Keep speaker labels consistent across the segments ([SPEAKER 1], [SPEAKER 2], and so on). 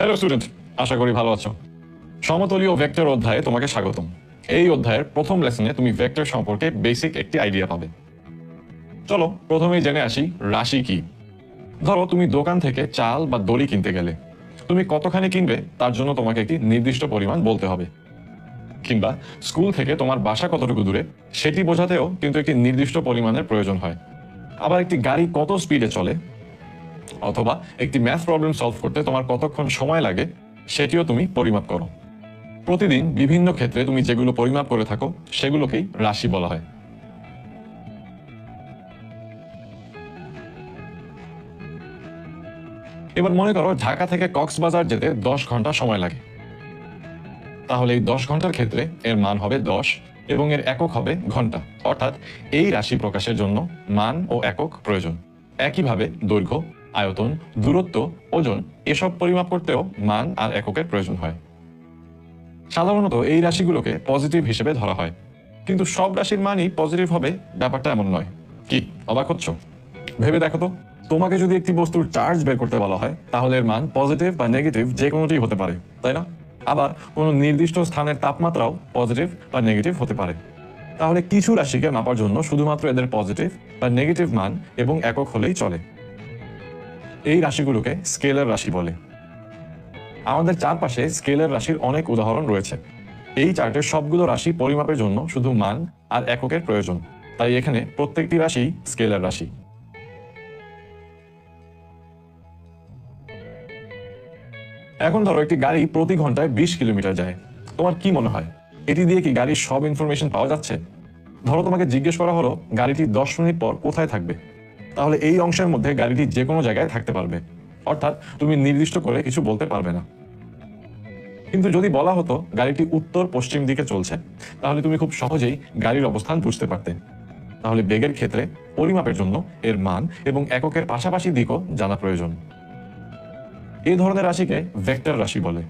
[SPEAKER 1] Hello student, আশা করি ভালো আছো। সমতলীয় ভেক্টর অধ্যায়ে তোমাকে স্বাগতম। এই অধ্যায়ের প্রথম লেসনে তুমি ভেক্টর সম্পর্কে বেসিক একটি আইডিয়া পাবে। চলো প্রথমেই জেনে আসি রাশি কি। ধরো তুমি দোকান থেকে চাল বা দড়ি কিনতে গেলে, তুমি কতখানি কিনবে তার জন্য তোমাকে একটি নির্দিষ্ট পরিমাণ বলতে হবে। কিংবা স্কুল থেকে তোমার বাসা কতটুকু দূরে সেটি বোঝাতেও কিন্তু একটি নির্দিষ্ট পরিমাণের প্রয়োজন হয়। আবার একটি গাড়ি কত স্পিডে চলে অথবা একটি ম্যাথ প্রবলেম সলভ করতে তোমার কতক্ষণ সময় লাগে সেটিও তুমি পরিমাপ করো। প্রতিদিন বিভিন্ন ক্ষেত্রে তুমি যেগুলো পরিমাপ করে থাকো সেগুলোকেই রাশি বলা হয়। এবার মনে করো ঢাকা থেকে কক্সবাজার যেতে 10 ঘন্টা সময় লাগে। তাহলে এই 10 ঘন্টার ক্ষেত্রে এর মান হবে 10 এবং এর একক হবে ঘন্টা। অর্থাৎ এই রাশি প্রকাশের জন্য মান ও একক প্রয়োজন। একইভাবে দৈর্ঘ্য, আয়তন, দূরত্ব, ওজন এসব পরিমাপ করতেও মান আর এককের প্রয়োজন হয়। সাধারণত এই রাশিগুলোকে পজিটিভ হিসেবে ধরা হয়, কিন্তু সব রাশির মানই পজিটিভ হবে ব্যাপারটা এমন নয়। কি অবাক হচ্ছ? ভেবে দেখো তো, তোমাকে যদি একটি বস্তুর চার্জ বের করতে বলা হয় তাহলে এর মান পজিটিভ বা নেগেটিভ যে কোনোটি হতে পারে, তাই না? আবার কোনো নির্দিষ্ট স্থানের তাপমাত্রাও পজিটিভ বা নেগেটিভ হতে পারে। তাহলে কিছু রাশিকে মাপার জন্য শুধুমাত্র এদের পজিটিভ বা নেগেটিভ মান এবং একক হলেই চলে। এই রাশিগুলোকে স্কেলার রাশি বলে। আমাদের চারপাশে স্কেলার রাশির অনেক উদাহরণ রয়েছে। এই চার্টের সবগুলো রাশি পরিমাপের জন্য শুধু মান আর এককের প্রয়োজন, তাই এখানে প্রত্যেকটি রাশি স্কেলার রাশি। এখন ধরো একটি গাড়ি প্রতি ঘন্টায় 20 কিলোমিটার যায়। তোমার কি মনে হয় এটি দিয়ে কি গাড়ির সব ইনফরমেশন পাওয়া যাচ্ছে? ধরো তোমাকে জিজ্ঞেস করা হলো গাড়িটি 10 মিনিট পর কোথায় থাকবে, তাহলে এই অংশের মধ্যে গাড়িটি যে কোনো জায়গায় থাকতে পারবে, অর্থাৎ তুমি নির্দিষ্ট করে কিছু বলতে পারবে না। কিন্তু যদি বলা হতো গাড়িটি উত্তর পশ্চিম দিকে চলছে, তাহলে তুমি খুব সহজেই গাড়ির অবস্থান বুঝতে পারতে। তাহলে বেগের ক্ষেত্রে পরিমাপের জন্য এর মান এবং এককের পাশাপাশি দিকও জানা প্রয়োজন। এই ধরনের রাশিকে ভেক্টর রাশি বলে।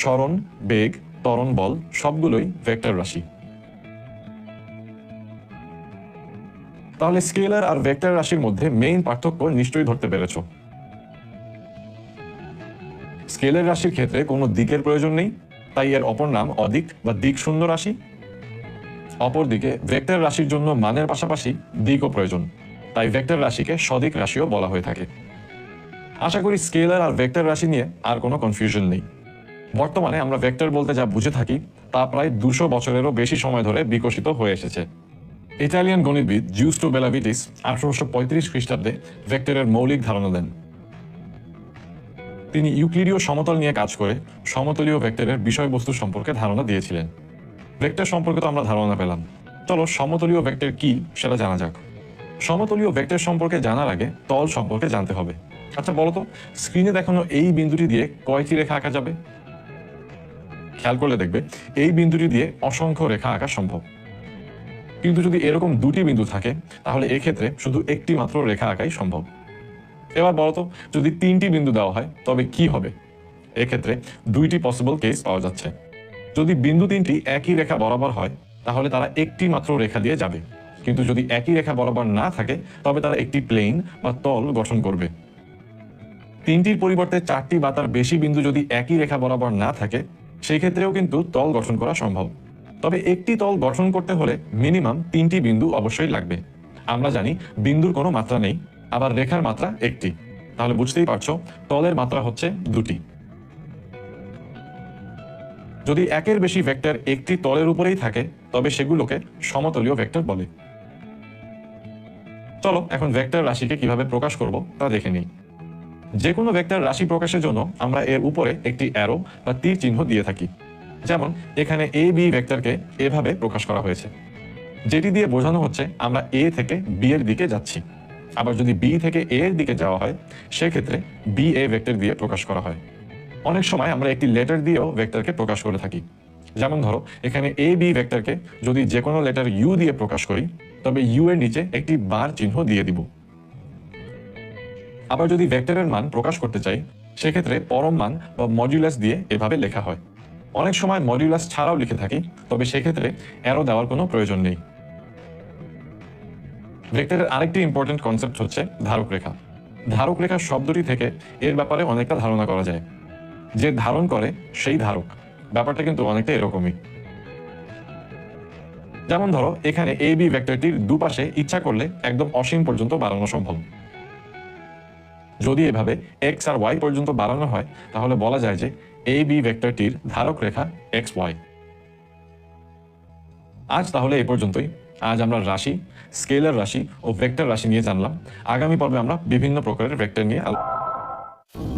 [SPEAKER 1] সরণ, বেগ, ত্বরণ বল সবগুলোই ভেক্টর রাশি। তাহলে স্কেলার আর ভেক্টর রাশির মধ্যে মেইন পার্থক্য নিশ্চয়ই ধরতে পেরেছো। স্কেলার রাশির ক্ষেত্রে কোনো দিকের প্রয়োজন নেই, তাই এর অপর নাম অদিক বা দিক শূন্য রাশি। অপরদিকে ভেক্টর রাশির জন্য মানের পাশাপাশি দিকও প্রয়োজন, তাই ভেক্টর রাশিকে সদিক রাশিও বলা হয়ে থাকে। আশা করি স্কেলার আর ভেক্টর রাশি নিয়ে আর কোনো কনফিউশন নেই। বর্তমানে আমরা ভেক্টর বলতে যা বুঝে থাকি তা প্রায় 200 বছরেরও বেশি সময় ধরে বিকশিত হয়ে এসেছে। ইটালিয়ান গণিতবিদ জিউস্টো বেলাভিটিস 1835 খ্রিস্টাব্দে ভেক্টরের মৌলিক ধারণা দেন। তিনি ইউক্লিডীয় সমতল নিয়ে কাজ করে সমতলীয় ভেক্টরের বিষয়বস্তু সম্পর্কে ধারণা দিয়েছিলেন। ভেক্টর সম্পর্কে তো আমরা ধারণা পেলাম, চলো সমতলীয় ভেক্টর কি সেটা জানা যাক। সমতলীয় ভেক্টর সম্পর্কে জানার আগে তল সম্পর্কে জানতে হবে। আচ্ছা বলতো, স্ক্রিনে দেখানো এই বিন্দুটি দিয়ে কয়টি রেখা আঁকা যাবে? খেয়াল করলে দেখবে এই বিন্দুটি দিয়ে অসংখ্য রেখা আঁকা সম্ভব। কিন্তু যদি এরকম দুটি বিন্দু থাকে তাহলে এক্ষেত্রে শুধু একটি মাত্র রেখা আঁকাই সম্ভব। এবার বলতো, যদি 3টি বিন্দু দেওয়া হয় তবে কি হবে? এক্ষেত্রে 2টি পসিবল কেস পাওয়া যাচ্ছে। যদি বিন্দু 3টি একই রেখা বরাবর হয় তাহলে তারা একটি মাত্র রেখা দিয়ে যাবে, কিন্তু যদি একই রেখা বরাবর না থাকে তবে তারা একটি প্লেন বা তল গঠন করবে। 3টির পরিবর্তে 4টি বা তার বেশি বিন্দু যদি একই রেখা বরাবর না থাকে সেই ক্ষেত্রেও কিন্তু তল গঠন করা সম্ভব। তবে একটি তল গঠন করতে হলে মিনিমাম 3টি বিন্দু অবশ্যই লাগবে। আমরা জানি বিন্দুর কোনো মাত্রা নেই, আবার রেখার মাত্রা একটি, তাহলে বুঝতেই পারছো তলের মাত্রা হচ্ছে 2টি। যদি একের বেশি ভেক্টর একটি তলের উপরেই থাকে তবে সেগুলোকে সমতলীয় ভেক্টর বলে। চলো এখন ভেক্টর রাশিকে কিভাবে প্রকাশ করব তা দেখে নিই। যে কোনো ভেক্টর রাশি প্রকাশের জন্য আমরা এর উপরে একটি অ্যারো বা তীর চিহ্ন দিয়ে থাকি। যেমন এখানে এ বি ভেক্টরকে এভাবে প্রকাশ করা হয়েছে, যেটি দিয়ে বোঝানো হচ্ছে আমরা এ থেকে বি এর দিকে যাচ্ছি। আবার যদি বি থেকে এ এর দিকে যাওয়া হয় সেক্ষেত্রে বি এ ভেক্টর দিয়ে প্রকাশ করা হয়। অনেক সময় আমরা একটি লেটার দিয়েও ভেক্টরকে প্রকাশ করে থাকি। যেমন ধরো এখানে এ বি ভেক্টরকে যদি যে কোনো লেটার ইউ দিয়ে প্রকাশ করি তবে ইউ এর নিচে একটি বার চিহ্ন দিয়ে দিব। আবার যদি ভেক্টরের মান প্রকাশ করতে চাই সেক্ষেত্রে পরম মান বা মডুলাস দিয়ে এভাবে লেখা হয়। অনেক সময় মডুলাস ছাড়াও লিখে থাকি, তবে সেক্ষেত্রে অ্যারো দেওয়ার কোনো প্রয়োজন নেই। ভেক্টরের আরেকটি ইম্পর্টেন্ট কনসেপ্ট হচ্ছে ধারক রেখা। ধারক রেখা শব্দটি থেকে এর ব্যাপারে অনেকটা ধারণা করা যায়। যে ধারণ করে সেই ধারক। ব্যাপারটা কিন্তু অনেকটা এরকমই। যেমন ধরো এখানে এ বি ভেক্টরটির দুপাশে ইচ্ছা করলে একদম অসীম পর্যন্ত বাড়ানো সম্ভব। যদি এভাবে এক্স আর ওয়াই পর্যন্ত বাড়ানো হয় তাহলে বলা যায় যে এ বি ভেক্টরটির ধারক রেখা এক্স ওয়াই। আজ তাহলে এই পর্যন্তই। আজ আমরা রাশি, স্কেলার রাশি ও ভেক্টর রাশি নিয়ে জানলাম। আগামী পর্বে আমরা বিভিন্ন প্রকারের ভেক্টর নিয়ে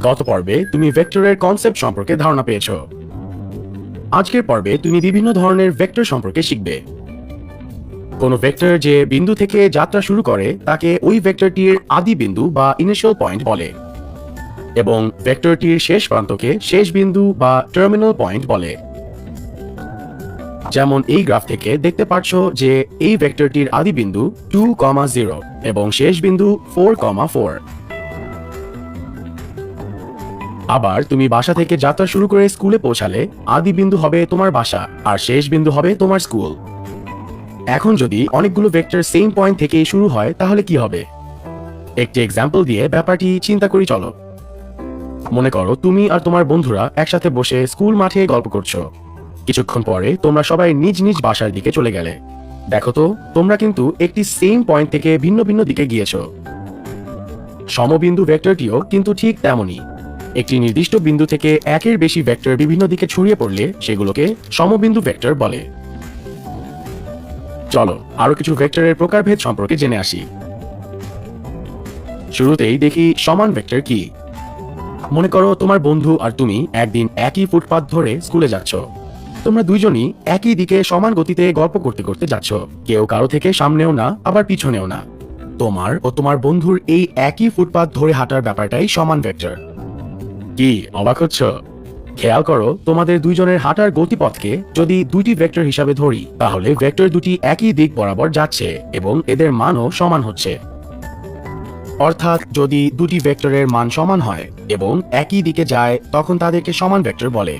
[SPEAKER 2] গত পর্বে তুমি ভেক্টরের কনসেপ্ট সম্পর্কে ধারণা পেয়েছো। আজকের পর্বে তুমি বিভিন্ন ধরনের ভেক্টর সম্পর্কে শিখবে। কোনো ভেক্টর যে বিন্দু থেকে যাত্রা শুরু করে তাকে ওই ভেক্টরটির আদি বিন্দু বা ইনিশিয়াল পয়েন্ট বলে, এবং ভেক্টরটির শেষ প্রান্তকে শেষ বিন্দু বা টার্মিনাল পয়েন্ট বলে। যেমন এই গ্রাফ থেকে দেখতে পাচ্ছ যে এই ভেক্টরটির আদি বিন্দু 2,0 এবং শেষ বিন্দু 4,4। আবার তুমি বাসা থেকে যাত্রা শুরু করে স্কুলে পৌঁছালে আদি বিন্দু হবে তোমার বাসা আর শেষ বিন্দু হবে তোমার স্কুল। এখন যদি অনেকগুলো ভেক্টর সেম পয়েন্ট থেকে শুরু হয় তাহলে কি হবে? একটি এক্সাম্পল দিয়ে ব্যাপারটি চিন্তা করি চলো। মনে করো তুমি আর তোমার বন্ধুরা একসাথে বসে স্কুল মাঠে গল্প করছো। কিছুক্ষণ পরে তোমরা সবাই নিজ নিজ বাসার দিকে চলে গেলে। দেখো তো তোমরা কিন্তু একটি সেম পয়েন্ট থেকে ভিন্ন ভিন্ন দিকে গিয়েছো। সমবিন্দু ভেক্টরটিও কিন্তু ঠিক তেমনই। একটি নির্দিষ্ট বিন্দু থেকে একের বেশি ভেক্টর বিভিন্ন দিকে ছড়িয়ে পড়লে সেগুলোকে সমবিন্দু ভেক্টর বলে। চলো আরো কিছু ভেক্টরের প্রকারভেদ সম্পর্কে জেনে আসি। শুরুতেই দেখি সমান ভেক্টর কি। মনে করো তোমার বন্ধু আর তুমি একদিন একই ফুটপাথ ধরে স্কুলে যাচ্ছ। তোমরা দুইজনই একই দিকে সমান গতিতে গল্প করতে করতে যাচ্ছ, কেউ কারো থেকে সামনেও না আবার পিছনেও না। তোমার ও তোমার বন্ধুর এই একই ফুটপাথ ধরে হাঁটার ব্যাপারটাই সমান ভেক্টর। কি অবাক হচ্ছ? খেয়াল করো তোমাদের দুইজনের হাঁটার গতিপথকে যদি দুইটি ভেক্টর হিসাবে ধরি তাহলে ভেক্টর দুটি একই দিক বরাবর যাচ্ছে এবং এদের মানও সমান হচ্ছে। অর্থাৎ যদি দুটি ভেক্টরের মান সমান হয় এবং একই দিকে যায় তখন তাদেরকে সমান ভেক্টর বলে।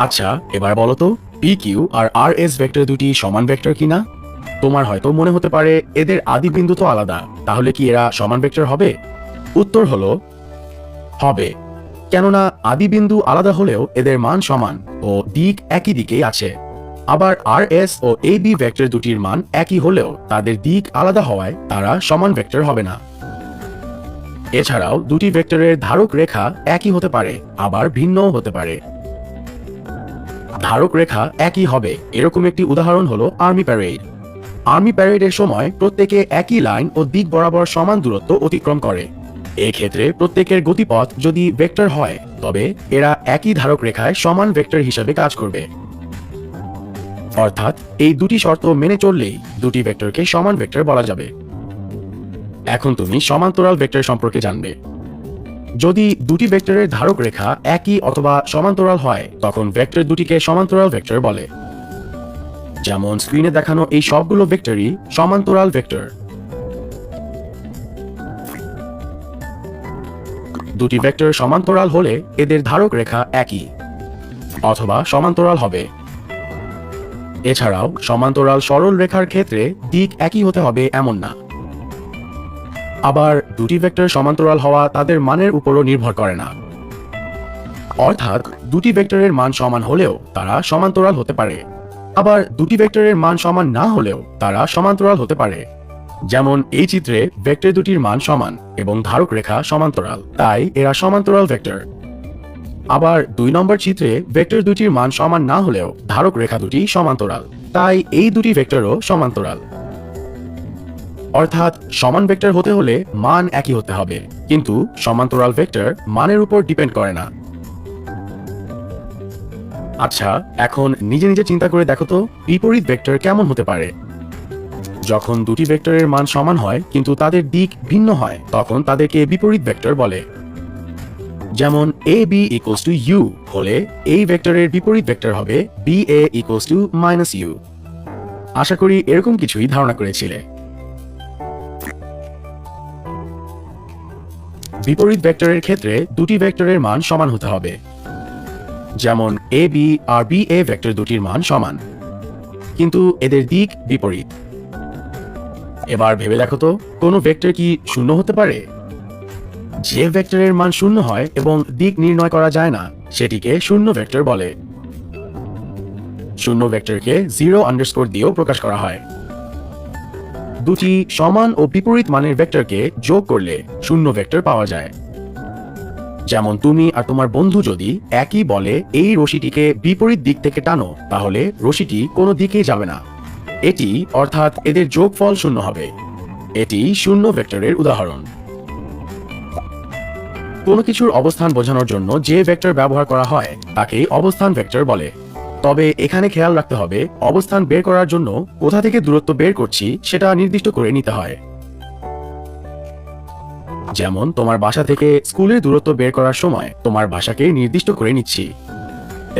[SPEAKER 2] আচ্ছা এবার বলো তো পি কিউ আর আর এস ভেক্টর দুটি সমান ভেক্টর কিনা? তোমার হয়তো মনে হতে পারে এদের আদি বিন্দু তো আলাদা, তাহলে কি এরা সমান ভেক্টর হবে? উত্তর হলো হবে, কেননা আদি বিন্দু আলাদা হলেও এদের মান সমান ও দিক একই দিকেই আছে। আবার আর এস ও এ বি ভেক্টর দুটির মান একই হলেও তাদের দিক আলাদা হওয়ায় তারা সমান ভেক্টর হবে না। এছাড়াও দুটি ভেক্টরের ধারক রেখা একই হতে পারে আবার ভিন্নও হতে পারে। ধারক রেখা একই হবে এরকম একটি উদাহরণ হলো আর্মি প্যারেড। আর্মি প্যারেডের সময় প্রত্যেকে একই লাইন ও দিক বরাবর সমান দূরত্ব অতিক্রম করে। এক্ষেত্রে প্রত্যেকের গতিপথ যদি ভেক্টর হয় তবে এরা একই ধারক রেখায় সমান ভেক্টর হিসেবে কাজ করবে। অর্থাৎ এই দুটি শর্ত মেনে চললেই দুটি ভেক্টরকে সমান ভেক্টর বলা যাবে। এখন তুমি সমান্তরাল ভেক্টর সম্পর্কে জানবে। যদি দুটি ভেক্টরের ধারক রেখা একই অথবা সমান্তরাল হয় তখন ভেক্টর দুটিকে সমান্তরাল ভেক্টর বলে। যেমন স্ক্রিনে দেখানো এই সবগুলো ভেক্টরই সমান্তরাল ভেক্টর। দুটি ভেক্টর সমান্তরাল হলে এদের ধারক রেখা একই অথবা সমান্তরাল হবে। এছাড়াও সমান্তরাল সরল রেখার ক্ষেত্রে দিক একই হতে হবে এমন না। আবার দুটি ভেক্টর সমান্তরাল হওয়া তাদের মানের উপরও নির্ভর করে না। অর্থাৎ দুটি ভেক্টরের মান সমান হলেও তারা সমান্তরাল হতে পারে, আবার দুটি ভেক্টরের মান সমান না হলেও তারা সমান্তরাল হতে পারে। যেমন এই চিত্রে ভেক্টর দুটির মান সমান এবং ধারক রেখা সমান্তরাল, তাই এরা সমান্তরাল ভেক্টর। আবার 2 নম্বর চিত্রে ভেক্টর দুটির মান সমান না হলেও ধারক রেখা দুটি সমান্তরাল, তাই এই দুটি ভেক্টরও সমান্তরাল। অর্থাৎ সমান ভেক্টর হতে হলে মান একই হতে হবে, কিন্তু সমান্তরাল ভেক্টর মানের উপর ডিপেন্ড করে না। আচ্ছা এখন নিজে নিজে চিন্তা করে দেখো তো বিপরীত ভেক্টর কেমন হতে পারে। যখন দুটি ভেক্টরের মান সমান হয় কিন্তু তাদের দিক ভিন্ন হয় তখন তাদেরকে বিপরীত ভেক্টর বলে। যেমন A B equals to U হলে এই ভেক্টরের বিপরীত ভেক্টর হবে B A equals to minus U. আশা করি এরকম কিছুই ধারণা করেছিলে। বিপরীত ভেক্টরের ক্ষেত্রে দুটি ভেক্টরের মান সমান হতে হবে। যেমন এ বি আর বি এ ভেক্টর দুটির মান সমান, কিন্তু এদের দিক বিপরীত। এবার ভেবে দেখো তো কোনো ভেক্টর কি শূন্য হতে পারে? যে ভেক্টরের মান শূন্য হয় এবং দিক নির্ণয় করা যায় না সেটিকে শূন্য ভেক্টর বলে। শূন্য ভেক্টরকে 0 দিয়েও প্রকাশ করা হয়। দুটি সমান ও বিপরীত মানের ভেক্টরকে যোগ করলে শূন্য ভেক্টর পাওয়া যায়। যেমন তুমি আর তোমার বন্ধু যদি একই বলে এই রশিটিকে বিপরীত দিক থেকে টানো, তাহলে রশিটি কোনো দিকেই যাবে না। এটি অর্থাৎ এদের যোগফল শূন্য হবে। এটি শূন্য ভেক্টরের উদাহরণ। কোনো কিছুর অবস্থান বোঝানোর জন্য যে ভেক্টর ব্যবহার করা হয় তাকে অবস্থান ভেক্টর বলে। তবে এখানে খেয়াল রাখতে হবে, অবস্থান বের করার জন্য কোথা থেকে দূরত্ব বের করছি সেটা নির্দিষ্ট করে নিতে হয়। যেমন তোমার বাসা থেকে স্কুলের দূরত্ব বের করার সময় তোমার বাসাকে নির্দিষ্ট করে নিচ্ছি,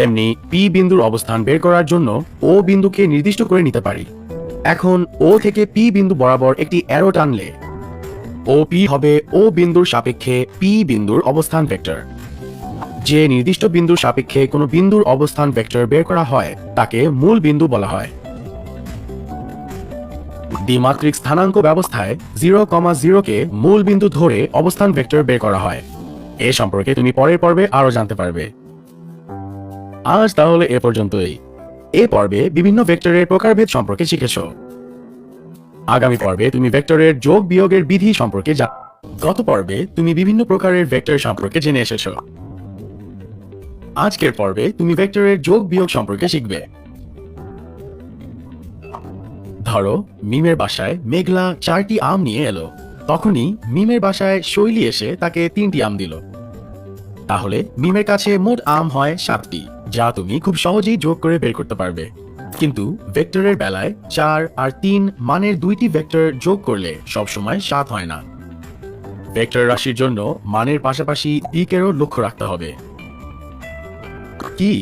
[SPEAKER 2] এমনি পি বিন্দুর অবস্থান বের করার জন্য ও বিন্দুকে নির্দিষ্ট করে নিতে পারি। এখন ও থেকে পি বিন্দু বরাবর একটি অ্যারো টানলে ও পি হবে ও বিন্দুর সাপেক্ষে পি বিন্দুর অবস্থান ভেক্টর। যে নির্দিষ্ট বিন্দুর সাপেক্ষে কোনো বিন্দুর অবস্থান ভেক্টর বের করা হয় তাকে মূল বিন্দু বলা হয়। দ্বিমাত্রিক স্থানাঙ্ক ব্যবস্থায় 0,0 কে মূল বিন্দু ধরে অবস্থান ভেক্টর বের করা হয়। এ সম্পর্কে তুমি পরের পর্বে আরো জানতে পারবে। আজ তাহলে এ পর্যন্তই। এ পর্বে বিভিন্ন ভেক্টরের প্রকারভেদ সম্পর্কে শিখেছো। আগামী পর্বে তুমি ভেক্টরের যোগ বিয়োগের বিধি সম্পর্কে গত পর্বে তুমি বিভিন্ন প্রকারের ভেক্টর সম্পর্কে জেনে এসেছো। আজকের পর্বে তুমি ভেক্টরের যোগ বিয়োগ সম্পর্কে শিখবে। ধরো মিমের বাসায় মেঘলা 4টি আম নিয়ে এলো। তখনই মিমের বাসায় শৈলী এসে তাকে 3টি আম দিল। তাহলে মিমের কাছে মোট আম হয় 7টি, যা তুমি খুব সহজেই যোগ করে বের করতে পারবে। কিন্তু ভেক্টরের বেলায় 4 আর 3 মানের দুইটি ভেক্টর যোগ করলে সবসময় 7 হয় না। ভেক্টর রাশির জন্য মানের পাশাপাশি দিকেরও লক্ষ্য রাখতে হবে। কি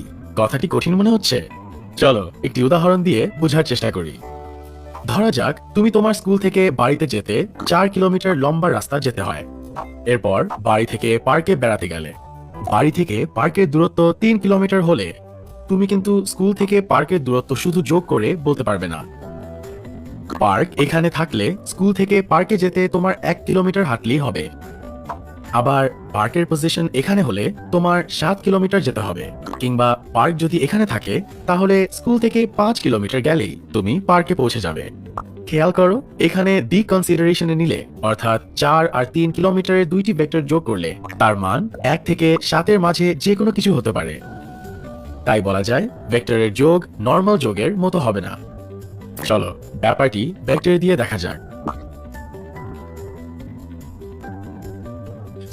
[SPEAKER 2] কথাটি কঠিন মনে হচ্ছে? চলো একটি উদাহরণ দিয়ে বোঝার চেষ্টা করি। ধরা যাক তুমি তোমার স্কুল থেকে বাড়িতে যেতে 4 কিলোমিটার লম্বা রাস্তা যেতে হয়। এরপর বাড়ি থেকে পার্কে বেড়াতে গেলে। বাড়ি থেকে পার্কের দূরত্ব 3 কিলোমিটার হলে তুমি কিন্তু স্কুল থেকে পার্কের দূরত্ব শুধু যোগ করে বলতে পারবে না। পার্ক এখানে থাকলে স্কুল থেকে পার্কে যেতে তোমার 1 কিলোমিটার হাঁটলেই হবে। আবার পার্কের পজিশন এখানে হলে তোমার 7 কিলোমিটার যেতে হবে। কিংবা পার্ক যদি এখানে থাকে তাহলে স্কুল থেকে 5 কিলোমিটার গেলেই তুমি পার্কে পৌঁছে যাবে। খেয়াল করো, এখানে দিক কনসিডারেশনে নিলে অর্থাৎ 4 আর 3 কিলোমিটারের দুইটি ভেক্টর যোগ করলে তার মান 1 থেকে 7-এর মাঝে যে কোনো কিছু হতে পারে। তাই বলা যায় ভেক্টরের যোগ নরমাল যোগের মতো হবে না। চলো ব্যাপারটি ভেক্টর দিয়ে দেখা যাক।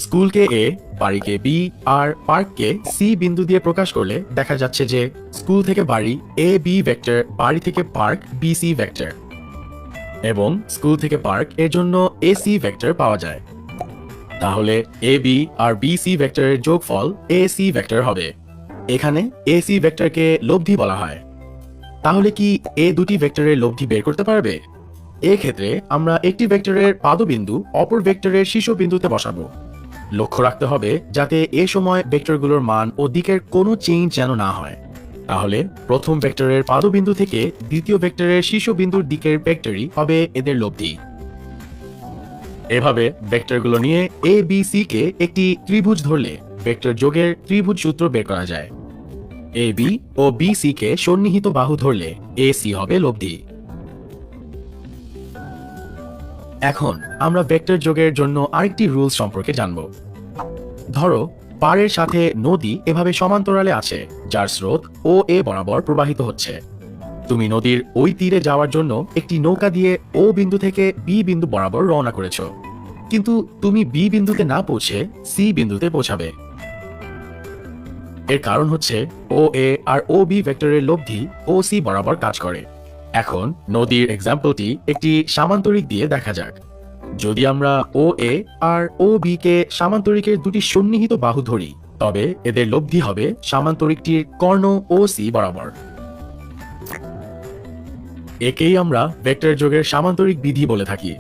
[SPEAKER 2] স্কুলকে এ, বাড়িকে বি আর পার্ককে সি বিন্দু দিয়ে প্রকাশ করলে দেখা যাচ্ছে যে স্কুল থেকে বাড়ি এ বি ভেক্টর, বাড়ি থেকে পার্ক বি সি ভেক্টর, এবং স্কুল থেকে পার্ক এর জন্য এ সি ভেক্টর পাওয়া যায়। তাহলে এ বি আর বি সি ভেক্টরের যোগফল এ সি ভেক্টর হবে। এখানে এ সি ভেক্টরকে লব্ধি বলা হয়। তাহলে কি এ দুটি ভেক্টরের লব্ধি বের করতে পারবে? এক্ষেত্রে আমরা একটি ভেক্টরের পাদবিন্দু অপর ভেক্টরের শীর্ষবিন্দুতে বসাবো। লক্ষ্য রাখতে হবে যাতে এ সময় ভেক্টরগুলোর মান ও দিকের কোনো চেঞ্জ যেন না হয়। তাহলে প্রথম ভেক্টরের পাদবিন্দু থেকে দ্বিতীয় ভেক্টরের শীর্ষবিন্দুর দিকের ভেক্টরই হবে এদের লব্ধি। এভাবে ভেক্টরগুলো নিয়ে এ বি সি কে একটি ত্রিভুজ ধরলে ভেক্টর যোগের ত্রিভুজ সূত্র বের করা যায়। A B O B C K সন্নিহিত বাহু ধরলে এ সি হবে লব্ধি। এখন আমরা ভেক্টর যোগের জন্য আরেকটি রুলস সম্পর্কে জানব। ধরো পাড়ের সাথে নদী এভাবে সমান্তরালে আছে, যার স্রোত ও এ বরাবর প্রবাহিত হচ্ছে। তুমি নদীর ওই তীরে যাওয়ার জন্য একটি নৌকা দিয়ে ও বিন্দু থেকে বি বিন্দু বরাবর রওনা করেছ। কিন্তু তুমি বি বিন্দুতে না পৌঁছে সি বিন্দুতে পৌঁছাবে। এর কারণ হচ্ছে ও এ আর ও বি ভেক্টরের লব্ধি ও সি বরাবর কাজ করে। এখন নদীর এক্সাম্পলটি একটি সামান্তরিক দিয়ে দেখা যাক। যদি আমরা ও এ আর ও বি কে সামান্তরিকের দুটি সন্নিহিত বাহু ধরি, তবে এদের লব্ধি হবে সামান্তরিকটির কর্ণ ও সি বরাবর। একেই আমরা ভেক্টর যোগের সামান্তরিক বিধি বলে থাকি।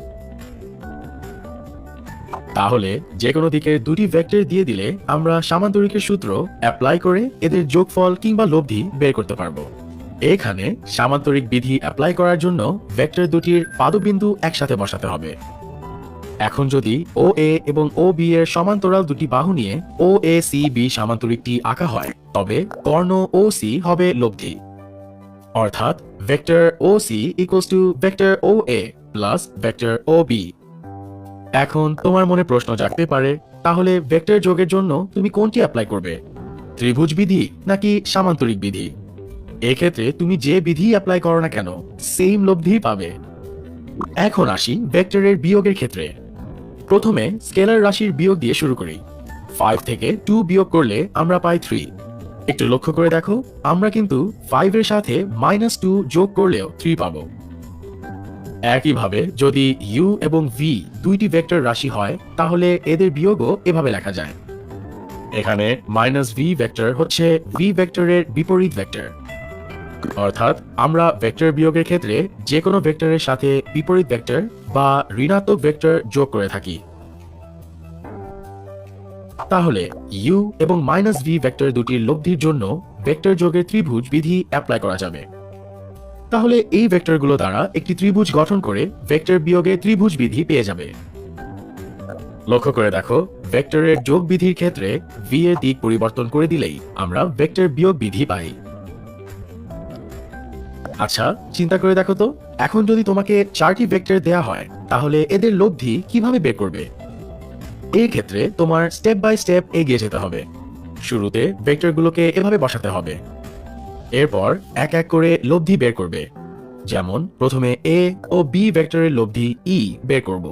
[SPEAKER 2] তাহলে যে কোনো দিকে দুটি ভেক্টর দিয়ে দিলে আমরা সামান্তরিকের সূত্র অ্যাপ্লাই করে এদের যোগফল কিংবা লব্ধি বের করতে পারবো। এখানে সামান্তরিক বিধি অ্যাপ্লাই করার জন্য ভেক্টর দুটির পাদবিন্দু একসাথে বসাতে হবে। এখন যদি ও এ এবং ও বি এর সমান্তরাল দুটি বাহু নিয়ে ও এ সি বি সামান্তরিকটি আঁকা হয়, তবে কর্ণ ও সি হবে লব্ধি। অর্থাৎ vector O C equals to vector O A plus vector O B. এখন তোমার মনে প্রশ্ন জাগতে পারে, তাহলে ভেক্টর যোগের জন্য তুমি কোনটি অ্যাপ্লাই করবে, ত্রিভুজ বিধি নাকি সামান্তরিক বিধি? এক্ষেত্রে তুমি যে বিধি অ্যাপ্লাই করো না কেন, সেম লব্ধি পাবে। এখন আসি ভেক্টরের বিয়োগের ক্ষেত্রে। প্রথমে স্কেলার রাশির বিয়োগ দিয়ে শুরু করি। 5 থেকে 2 বিয়োগ করলে আমরা পাই 3। একটু লক্ষ্য করে দেখো, আমরা কিন্তু 5 এর সাথে -2 যোগ করলেও 3 পাবো। একইভাবে যদি u এবং v দুইটি ভেক্টর রাশি হয়, তাহলে এদের বিয়োগও এভাবে লেখা যায়। এখানে -v ভেক্টর হচ্ছে v ভেক্টরের বিপরীত ভেক্টর। অর্থাৎ আমরা ভেক্টর বিয়োগের ক্ষেত্রে যে কোনো ভেক্টরের সাথে বিপরীত ভেক্টর বা ঋণাত্মক ভেক্টর যোগ করে থাকি। তাহলে u এবং -v ভেক্টর দুটির লব্ধির জন্য ভেক্টর যোগের ত্রিভুজ বিধি অ্যাপ্লাই করা যাবে। তাহলে এই ভেক্টরগুলো দ্বারা একটি ত্রিভুজ গঠন করে ভেক্টর বিয়োগে ত্রিভুজ বিধি পেয়ে যাবে। লক্ষ্য করে দেখো, ভেক্টরের যোগ বিধির ক্ষেত্রে v এর দিক পরিবর্তন করে দিলেই আমরা ভেক্টর বিয়োগ বিধি পাই। আচ্ছা, চিন্তা করে দেখো তো, এখন যদি তোমাকে 4টি ভেক্টর দেয়া হয়, তাহলে এদের লব্ধি কিভাবে বের করবে? এই ক্ষেত্রে তোমার স্টেপ বাই স্টেপ এগিয়ে যেতে হবে। শুরুতে ভেক্টরগুলোকে এভাবে বসাতে হবে। এরপর এক এক করে লব্ধি বের করবে। যেমন প্রথমে এ ও বি ভেক্টরের লব্ধি ই বের করব।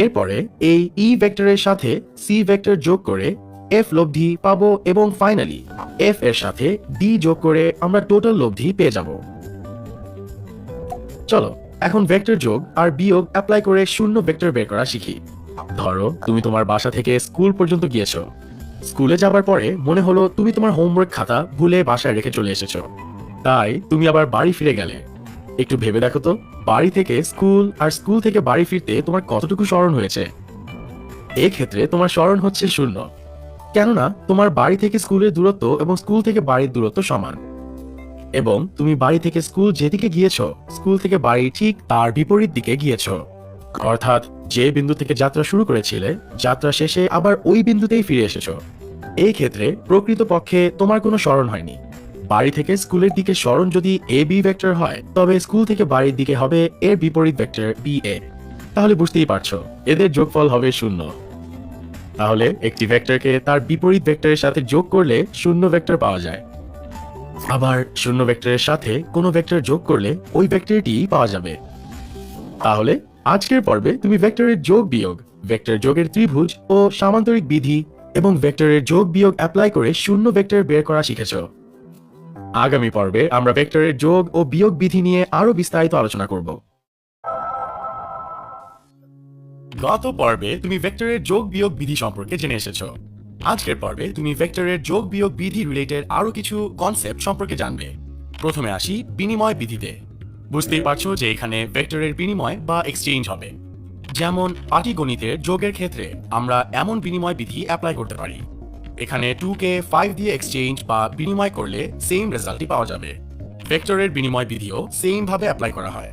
[SPEAKER 2] এরপরে এই ই ভেক্টরের সাথে সি ভেক্টর যোগ করে এফ লব্ধি পাবো এবং ফাইনালি এফ এর সাথে ডি যোগ করে আমরা টোটাল লব্ধি পেয়ে যাব। চলো এখন ভেক্টর যোগ আর বিয়োগ অ্যাপ্লাই করে শূন্য ভেক্টর বের করা শিখি। ধরো তুমি তোমার বাসা থেকে স্কুল পর্যন্ত গিয়েছো। স্কুলে যাবার পরে মনে হলো তুমি তোমার হোমওয়ার্ক খাতা ভুলে বাসায় রেখে চলে এসেছো। তাই তুমি আবার বাড়ি ফিরে গেলে। একটু ভেবে দেখো তো, বাড়ি থেকে স্কুল আর স্কুল থেকে বাড়ি ফিরতে তোমার কতটুকু স্মরণ হয়েছে? এক্ষেত্রে তোমার স্মরণ হচ্ছে 0, কেননা তোমার বাড়ি থেকে স্কুলের দূরত্ব এবং স্কুল থেকে বাড়ির দূরত্ব সমান। এবং তুমি বাড়ি থেকে স্কুল যেদিকে গিয়েছো, স্কুল থেকে বাড়ি ঠিক তার বিপরীত দিকে গিয়েছো। অর্থাৎ যে বিন্দু থেকে যাত্রা শুরু করেছিলে, যাত্রা শেষে আবার ওই বিন্দুতেই ফিরে এসেছো। এই ক্ষেত্রে প্রকৃতপক্ষে তোমার কোনো স্মরণ হয়নি। বাড়ি থেকে স্কুলের দিকে স্মরণ যদি এ বি ভেক্টর হয়, তবে স্কুল থেকে বাড়ির দিকে হবে এর বিপরীত ভেক্টর বি এ। তাহলে বুঝতেই পারছো, এদের যোগফল হবে 0। তাহলে একটি ভেক্টরকে তার বিপরীত ভেক্টরের সাথে যোগ করলে শূন্য ভেক্টর পাওয়া যায়। আবার শূন্য ভেক্টরের সাথে কোনো ভেক্টর যোগ করলে ওই ভেক্টরটি পাওয়া যাবে। তাহলে আজকের পর্বে তুমি ভেক্টরের যোগ বিয়োগ, ভেক্টর যোগের ত্রিভুজ ও সামান্তরিক বিধি এবং ভেক্টরের যোগ বিয়োগ অ্যাপ্লাই করে শূন্য ভেক্টর বের করা শিখেছো। আগামী পর্বে আমরা ভেক্টরের যোগ ও বিয়োগ বিধি নিয়ে আরো বিস্তারিত আলোচনা করব। গত পর্বে তুমি ভেক্টরের যোগ বিয়োগ বিধি সম্পর্কে জেনে এসেছো। আজকের পর্বে তুমি ভেক্টরের যোগ বিয়োগ বিধি রিলেটেড আরো কিছু কনসেপ্ট সম্পর্কে জানবে। প্রথমে আসি বিনিময় বিধিতে। বুঝতেই পারছো যে এখানে ভেক্টরের বিনিময় বা এক্সচেঞ্জ হবে। যেমন পাটিগণিতের যোগের ক্ষেত্রে আমরা এমন বিনিময় বিধি অ্যাপ্লাই করতে পারি। এখানে 2 কে 5 দিয়ে এক্সচেঞ্জ বা বিনিময় করলে সেম রেজাল্টই পাওয়া যাবে। ভেক্টরের বিনিময় বিধিও সেম ভাবে অ্যাপ্লাই করা হয়।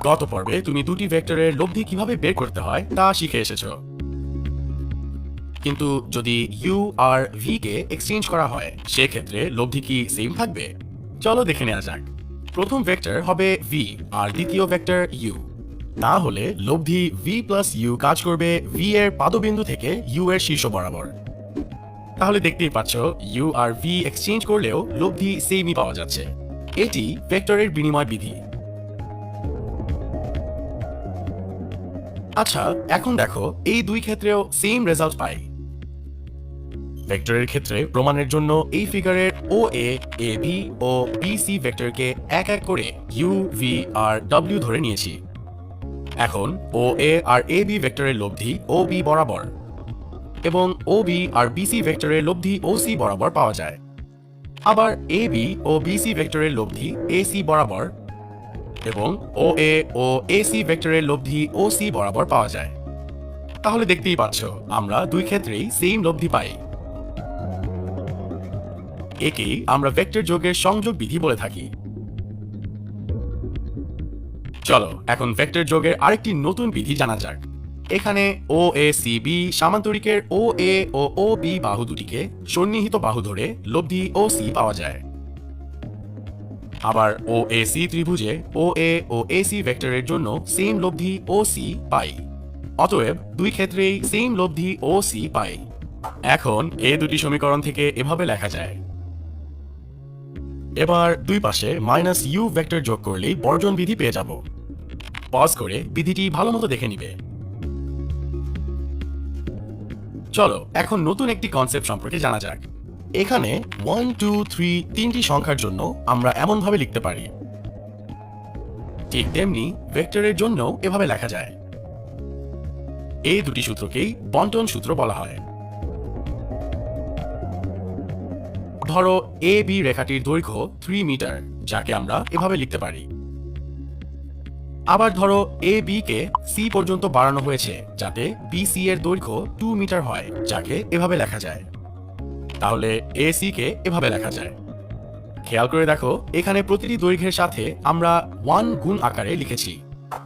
[SPEAKER 2] গত পর্বে তুমি দুটি ভেক্টরের লব্ধি কিভাবে বের করতে হয় তা শিখে এসেছো। কিন্তু যদি ইউ আর ভি কে এক্সচেঞ্জ করা হয়, সেক্ষেত্রে লব্ধি কি সেম থাকবে? চলো দেখে নেওয়া যাক। প্রথম ভেক্টর হবে ভি আর দ্বিতীয় ভেক্টর ইউ। তাহলে লব্ধি ভি প্লাস ইউ কাজ করবে ভি এর পাদবিন্দু থেকে ইউ এর শীর্ষ বরাবর। তাহলে দেখতেই পাচ্ছ ইউ আর ভি এক্সচেঞ্জ করলেও লব্ধি সেমই পাওয়া যাচ্ছে। এটি ভেক্টরের বিনিময় বিধি। আচ্ছা, এখন দেখো এই দুই ক্ষেত্রেও সেম রেজাল্ট পাই। ভেক্টরের ক্ষেত্রে প্রমাণের জন্য এই ফিগারের ও এ, A B O B C ভেক্টরকে এক এক করে ইউ, ভি আর ডব্লিউ ধরে নিয়েছি। এখন ও এ আর এ বি ভেক্টরের লব্ধি ও বি বরাবর এবং ও বি আর বি সি ভেক্টরের লব্ধি ও সি বরাবর পাওয়া যায়। আবার A B O B C ভেক্টরের লব্ধি এ সি বরাবর এবং ও এ ও এ সি ভেক্টরের লব্ধি ও সি বরাবর পাওয়া যায়। তাহলে দেখতেই পাচ্ছ আমরা দুই ক্ষেত্রেই সেম লব্ধি পাই। একেই আমরা ভেক্টর যোগের সংযোগ বিধি বলে থাকি। চলো এখন ভেক্টর যোগের আরেকটি নতুন বিধি জানা যাক। এখানে ও এ সি বি সামান্তরিকের ও এ ও বি বাহু দুটিকে সন্নিহিত বাহু ধরে লব্ধি ও সি পাওয়া যায়। আবার ও A C ত্রিভুজে O A C ভেক্টরের জন্য সেম লব্ধি ও সি পাই। অতএব দুই ক্ষেত্রেই সেম লব্ধি ও সি পাই। এখন এই দুটি সমীকরণ থেকে এভাবে লেখা যায়। এবার দুই পাশে মাইনাস ইউ ভেক্টর যোগ করলেই বর্জন বিধি পেয়ে যাব। পজ করে বিধিটি ভালো মতো দেখে নিবে। চলো এখন নতুন একটি কনসেপ্ট সম্পর্কে জানা যাক। এখানে 1 2 3 তিনটি সংখ্যার জন্য আমরা এমন ভাবে লিখতে পারি, ঠিক তেমনি ভেক্টরের জন্য এভাবে লেখা যায়। এই দুটি সূত্রকেই বন্টন সূত্র বলা হয়। ধরো এ বি রেখাটির দৈর্ঘ্য 3 মিটার, যাকে আমরা এভাবে লিখতে পারি। আবার ধরো এ বি কে সি পর্যন্ত বাড়ানো হয়েছে যাতে বি সি এর দৈর্ঘ্য 2 মিটার হয়, যাকে এভাবে লেখা যায়। তাহলে এ সি কে এভাবে লেখা যায়। খেয়াল করে দেখো, এখানে প্রতিটি দৈর্ঘ্যের সাথে আমরা 1 গুণ আকারে লিখেছি।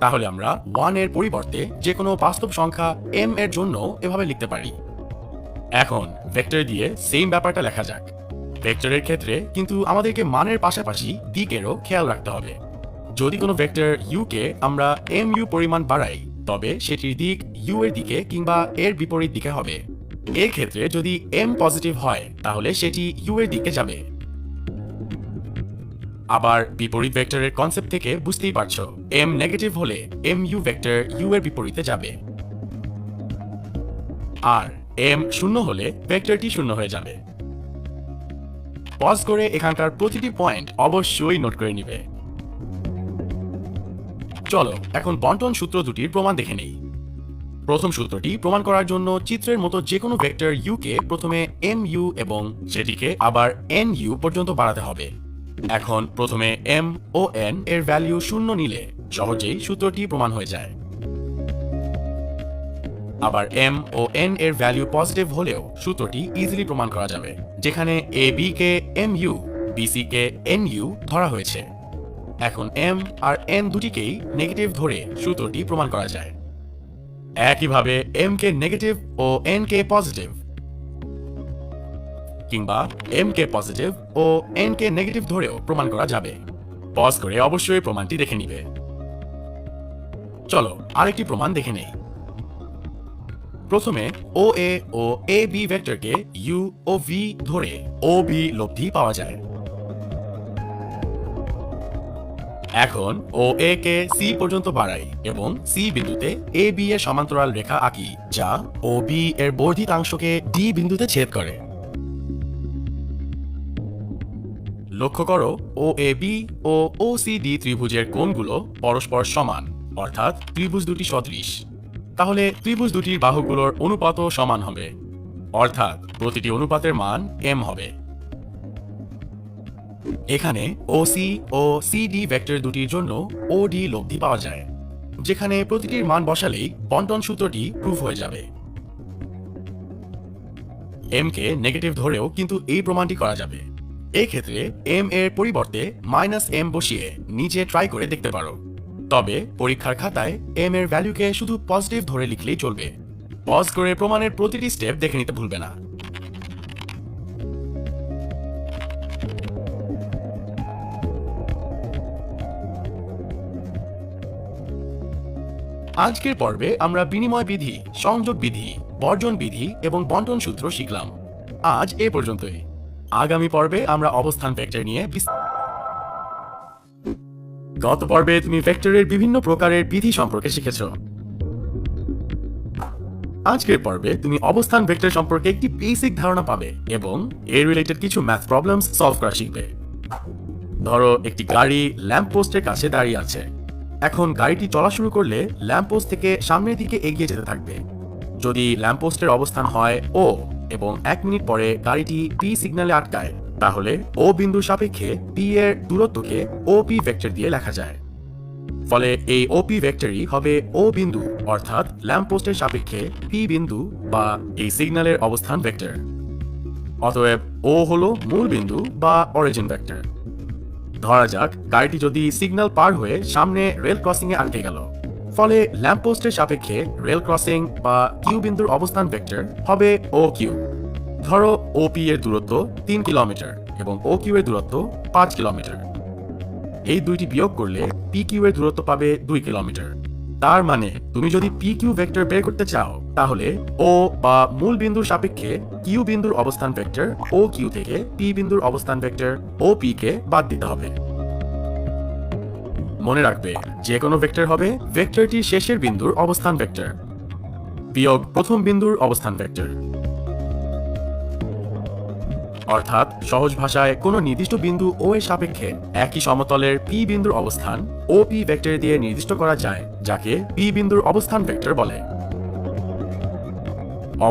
[SPEAKER 2] তাহলে আমরা 1 এর পরিবর্তে যে কোনো বাস্তব সংখ্যা m এর জন্য এভাবে লিখতে পারি। এখন ভেক্টর দিয়ে সেম ব্যাপারটা লেখা যাক। ভেক্টরের ক্ষেত্রে কিন্তু আমাদেরকে মানের পাশাপাশি দিকেরও খেয়াল রাখতে হবে। যদি কোনো ভেক্টর u কে আমরা mu পরিমাণ বাড়াই, তবে সেটির দিক u এর দিকে কিংবা এর বিপরীত দিকে হবে। এর ক্ষেত্রে যদি m পজিটিভ হয় তাহলে সেটি u এর দিকে যাবে। আবার বিপরীত ভেক্টরের কনসেপ্ট থেকে বুঝতেই পারছো, m নেগেটিভ হলে mu ভেক্টর u এর বিপরীতে যাবে। আর m শূন্য হলে ভেক্টরটি শূন্য হয়ে যাবে। পজ করে এখানকার প্রতিটি পয়েন্ট অবশ্যই নোট করে নিবে। চলো এখন বন্টন সূত্র দুটির প্রমাণ দেখে নেই। প্রথম সূত্রটি প্রমাণ করার জন্য চিত্রের মতো যে কোনো ভেক্টর u কে প্রথমে mu এবং সেটিকে আবার nu পর্যন্ত বাড়াতে হবে। এখন প্রথমে m ও n এর ভ্যালু শূন্য নিলে সহজেই সূত্রটি প্রমাণ হয়ে যায়। আবার m ও n এর ভ্যালু পজিটিভ হলেও সূত্রটি ইজিলি প্রমাণ করা যাবে, যেখানে a b K mu, b c K nu ধরা হয়েছে। এখন m আর n দুটিকেই নেগেটিভ ধরে সূত্রটি প্রমাণ করা যায়। একইভাবে m কে নেগেটিভ ও n কে পজিটিভ, কিংবা m কে পজিটিভ ও n কে নেগেটিভ ধরেও প্রমাণ করা যাবে। পজ করে অবশ্যই প্রমাণটি দেখে নিবে। চলো আরেকটি প্রমাণ দেখে নেই। প্রথমে ও এ ও এ বি ভেক্টরকে u ও v ধরে ও বি লব্ধি পাওয়া যায়। এখন ও এ কে সি পর্যন্ত বাড়াই এবং সি বিন্দুতে এ বি এর সমান্তরাল রেখা আঁকি, যা ও বি এর বর্ধিতাংশকে ডি বিন্দুতে ছেদ করে। লক্ষ্য করো, ও A B O O C D ত্রিভুজের কোণগুলো পরস্পর সমান, অর্থাৎ ত্রিভুজ দুটি সদৃশ। তাহলে ত্রিভুজ দুটির বাহুগুলোর অনুপাতও সমান হবে, অর্থাৎ প্রতিটি অনুপাতের মান m হবে। এখানে ওসি ও সিডি ভেক্টর দুটির জন্য ওডি লব্ধি পাওয়া যায়, যেখানে প্রতিটির মান বসালেই বন্টন সূত্রটি প্রুফ হয়ে যাবে। m কে নেগেটিভ ধরেও কিন্তু এই প্রমাণটি করা যাবে। এই ক্ষেত্রে m এর পরিবর্তে -m বসিয়ে নিচে ট্রাই করে দেখতে পারো। তবে পরীক্ষার খাতায় m এর ভ্যালুকে শুধু পজিটিভ ধরে লিখলেই চলবে। পজ করে প্রমাণের প্রতিটি স্টেপ দেখে নিতে ভুলবে না। আজকের পর্বে আমরা বিনিময় বিধি, সংযোগ বিধি, বর্জন বিধি এবং বন্টন সূত্র শিখলাম। আজ এ পর্যন্তই। আগামী পর্বে আমরা অবস্থান ভেক্টর নিয়ে গত পর্বে তুমি ভেক্টরের বিভিন্ন প্রকারের বিধি সম্পর্কে শিখেছ। আজকের পর্বে তুমি অবস্থান ভেক্টর সম্পর্কে একটি বেসিক ধারণা পাবে এবং এর রিলেটেড কিছু ম্যাথ প্রবলেমস সলভ করা শিখবে। ধরো একটি গাড়ি ল্যাম্প পোস্টের কাছে দাঁড়িয়ে আছে। এখন গাড়িটি চলা শুরু করলে ল্যাম্প পোস্ট থেকে সামনের দিকে এগিয়ে যেতে থাকবে। যদি ল্যাম্প পোস্টের অবস্থান হয় ও এবং 1 মিনিট পরে গাড়িটি পি সিগন্যালে আটকায়, তাহলে ও বিন্দুর সাপেক্ষে পি এর দূরত্বকে ওপি ভেক্টর দিয়ে লেখা যায়। ফলে এই ওপি ভেক্টরই হবে ও বিন্দু, অর্থাৎ ল্যাম্প পোস্টের সাপেক্ষে পি বিন্দু বা এই সিগন্যালের অবস্থান ভেক্টর। অতএব ও হলো মূল বিন্দু বা অরিজিন ভেক্টর। ধরা যাক গাড়িটি যদি সিগন্যাল পার হয়ে সামনে রেল ক্রসিং এ আটকে গেল, ফলে ল্যাম্পপোস্টের সাপেক্ষে রেল ক্রসিং বা কিউ বিন্দুর অবস্থান ভেক্টর হবে ও কিউ। ধরো ওপি এর দূরত্ব 3 কিলোমিটার এবং ও কিউ এর দূরত্ব 5 কিলোমিটার। এই দুইটি বিয়োগ করলে পি কিউ এর দূরত্ব পাবে 2 কিলোমিটার। তার মানে তুমি যদি পি কিউ ভেক্টর বের করতে চাও তাহলে ও বা মূল বিন্দুর সাপেক্ষে কিউ বিন্দুর অবস্থান ভেক্টর ও কিউ থেকে পি বিন্দুর অবস্থান ভেক্টর ও পি কে বাদ দিতে হবে। মনে রাখবে যে কোনো ভেক্টর হবে ভেক্টরটির শেষের বিন্দুর অবস্থান ভেক্টর বিয়োগ প্রথম বিন্দুর অবস্থান ভেক্টর। অর্থাৎ সহজ ভাষায় কোনো নির্দিষ্ট বিন্দু ও এর সাপেক্ষে একই সমতলের পি বিন্দুর অবস্থান ও পি ভেক্টর দিয়ে নির্দিষ্ট করা যায়, যাকে পি বিন্দুর অবস্থান ভেক্টর বলে।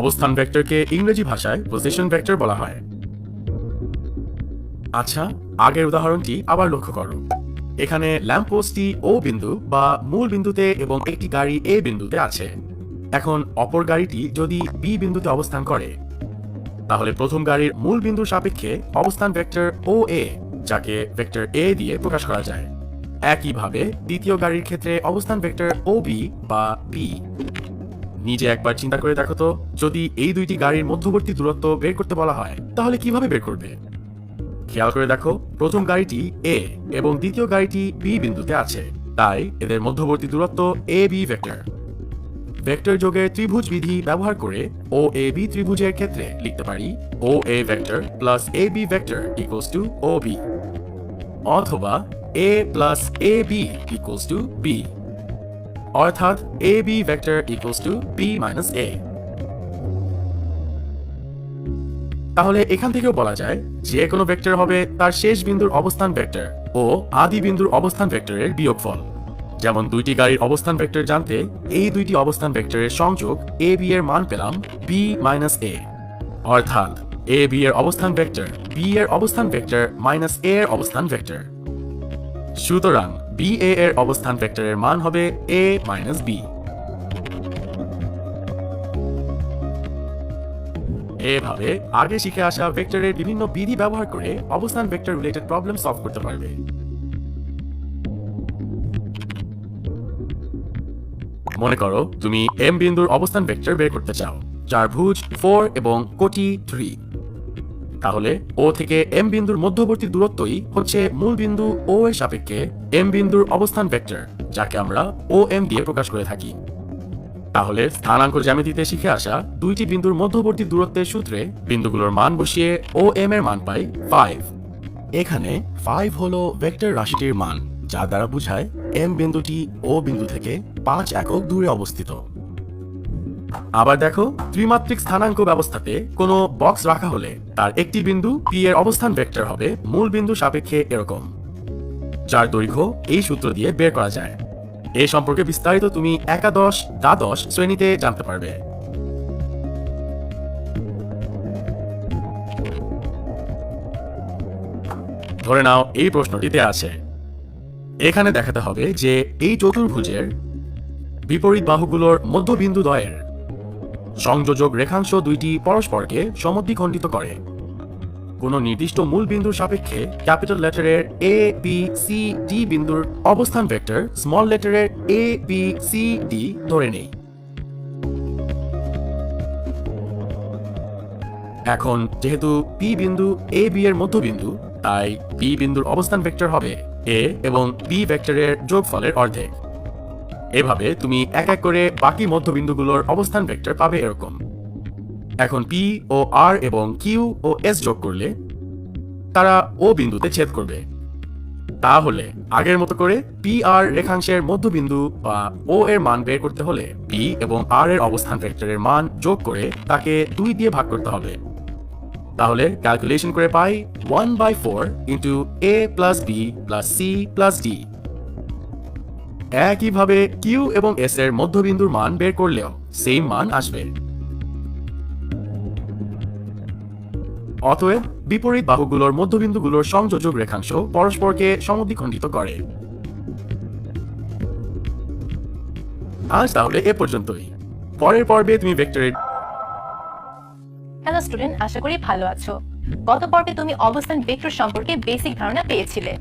[SPEAKER 2] অবস্থান ভেক্টরকে ইংরেজি ভাষায় পজিশন ভেক্টর বলা হয়। আচ্ছা, আগের উদাহরণটি আবার লক্ষ্য করো। এখানে ল্যাম্পপোস্টটি ও বিন্দু বা মূল বিন্দুতে এবং একটি গাড়ি এ বিন্দুতে আছে। এখন অপর গাড়িটি যদি বি বিন্দুতে অবস্থান করে তাহলে প্রথম গাড়ির মূল বিন্দুর সাপেক্ষে অবস্থান ভেক্টর ও এ, যাকে ভেক্টর এ দিয়ে প্রকাশ করা যায়। একইভাবে দ্বিতীয় গাড়ির ক্ষেত্রে অবস্থান ভেক্টর ও বি বা বি। নিজে একবার চিন্তা করে দেখো তো, যদি এই দুইটি গাড়ির মধ্যবর্তী দূরত্ব বের করতে বলা হয় তাহলে কিভাবে বের করবে? খেয়াল করে দেখো, প্রথম গাড়িটি এ এবং দ্বিতীয় গাড়িটি বি বিন্দুতে আছে, তাই এদের মধ্যবর্তী দূরত্ব এ বি ভেক্টর। ভেক্টর যোগের ত্রিভুজ বিধি ব্যবহার করে ও এ বি ত্রিভুজের ক্ষেত্রে লিখতে পারি O A vector plus A B vector equals to O B, অথবা A plus A B equals to B, অর্থাৎ A B vector equals to B minus A. তাহলে এখান থেকেও বলা যায় যে কোনো ভেক্টর হবে তার শেষ বিন্দুর অবস্থান ভেক্টর ও আদি বিন্দুর অবস্থান ভেক্টরের বিয়োগফল। যেমন দুইটি গাড়ির অবস্থান ভেক্টর জানতে এই দুইটি অবস্থান ভেক্টরের সংযোগ এ বি এর মান পেলাম বি মাইনাস এ, অর্থাৎ এ বি এর অবস্থান ভেক্টর বি এর অবস্থান ভেক্টর মাইনাস এ এর অবস্থান ভেক্টর। সুতরাং বি এ এর অবস্থান ভেক্টরের মান হবে এ মাইনাস বি। এভাবে আগে শিখে আসা ভেক্টরের বিভিন্ন বিধি ব্যবহার করে অবস্থান ভেক্টর রিলেটেড প্রবলেম সলভ করতে পারবে। মনে করো তুমি এম বিন্দুর অবস্থান ভেক্টর বের করতে চাও, যার ভুজ 4 এবং কোটি 3। তাহলে ও থেকে এম বিন্দুর মধ্যবর্তী দূরত্বই হচ্ছে মূল বিন্দু ও এর সাপেক্ষে এম বিন্দুর অবস্থান ভেক্টর, যাকে আমরা ও এম দিয়ে প্রকাশ করে থাকি। তাহলে স্থানাঙ্ক জ্যামিতিতে শিখে আসা দুইটি বিন্দুর মধ্যবর্তী দূরত্বের সূত্রে বিন্দুগুলোর মান বসিয়ে ও এম এর মান পাই 5। এখানে 5 হলো ভেক্টর রাশিটির মান, যা দ্বারা বোঝায় এম বিন্দুটি ও বিন্দু থেকে 5 একক দূরে অবস্থিত। আবার দেখো, ত্রিমাত্রিক স্থানাঙ্ক ব্যবস্থাতে কোনো বক্স রাখা হলে তার একটি বিন্দু পি এর অবস্থান ভেক্টর হবে মূল বিন্দু সাপেক্ষে এরকম, যার দৈর্ঘ্য এই সূত্র দিয়ে বের করা যায়। এই সম্পর্কে বিস্তারিত তুমি একাদশ দ্বাদশ শ্রেণীতে জানতে পারবে। ধরে নাও এই প্রশ্নটিতে আছে, এখানে দেখাতে হবে যে এই চতুর্ভুজের বিপরীত বাহুগুলোর মধ্যবিন্দু দ্বয়ের সংযোজক রেখাংশ দুইটি পরস্পরকে সমদ্বিখণ্ডিত করে। কোন নির্দিষ্ট মূল বিন্দুর সাপেক্ষে capital লেটারের A B C D বিন্দুর অবস্থান vector small লেটারের A B C D ধরে নেই। এখন যেহেতু পি বিন্দু এ বি এর মধ্যবিন্দু, তাই পি বিন্দুর অবস্থান ভেক্টর হবে এ এবং বি ভেক্টরের যোগফলের অর্ধেক। এভাবে তুমি এক এক করে বাকি মধ্যবিন্দুগুলোর অবস্থান ভেক্টর পাবে এরকম। এখন পি ও আর এবং কিউ ও এস যোগ করলে তারা ও বিন্দুতে ছেদ করবে। তাহলে আগের মতো করে পি আর রেখাংশের মধ্যবিন্দু বা ও এর মান বের করতে হলে পি এবং আর এর অবস্থান ভেক্টরের মান যোগ করে তাকে 2 দিয়ে ভাগ করতে হবে। তাহলে ক্যালকুলেশন করে পাই 1/4 into A plus B plus C plus D. একইভাবে কিউ এবং এস এর মধ্যবিন্দুর মান বের করলেও সেম মান আসবে। অতএব বিপরীত বাহুগুলোর মধ্যবিন্দুগুলোর সংযোজক রেখাংশ পরস্পরকে সমদ্বিখণ্ডিত করে। আজ তাহলে এ পর্যন্তই। পরের পর্বে তুমি ভেক্টরের
[SPEAKER 3] হ্যালো স্টুডেন্ট, আশা করি ভালো আছো। গত পর্বে তুমি অবস্থান ভেক্টর সম্পর্কে বেসিক ধারণা পেয়েছিলে।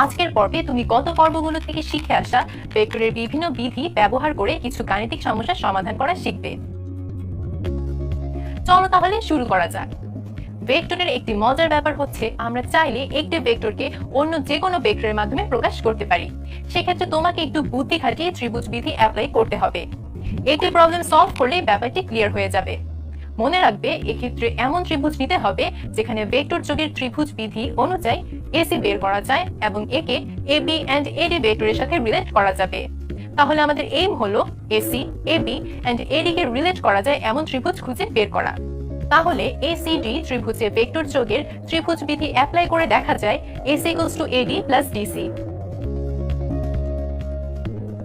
[SPEAKER 3] আজকের পর্বে তুমি গত পর্বগুলো থেকে শিখে আসা ভেক্টরের বিভিন্ন বিধি ব্যবহার করে কিছু গাণিতিক সমস্যার সমাধান করা শিখবে। চলো তাহলে শুরু করা যাক। ভেক্টরের একটি মজার ব্যাপার হচ্ছে আমরা চাইলে একটি ভেক্টরকে অন্য যে কোনো ভেক্টরের মাধ্যমে প্রকাশ করতে পারি। সেক্ষেত্রে তোমাকে একটু বুদ্ধি খাটিয়ে ত্রিভুজ বিধি অ্যাপ্লাই করতে হবে। একটি প্রবলেম সলভ করলে ব্যাপারটি ক্লিয়ার হয়ে যাবে। মনে রাখবে এক্ষেত্রে এমন ত্রিভুজ নিতে হবে যেখানে ভেক্টর যোগের ত্রিভুজ বিধি অনুযায়ী এসি বের করা যায় এবং একে এবি এন্ড এডি ভেক্টরের সাথে রিলেট করা যাবে। তাহলে আমাদের এইম হলো এসি এবি এন্ড এডি কে রিলেট করা যায় এমন ত্রিভুজ খুঁজে বের করা। তাহলে এসিডি ত্রিভুজে ভেক্টর যোগের ত্রিভুজ বিধি অ্যাপ্লাই করে দেখা যায় AC equals to AD plus DC.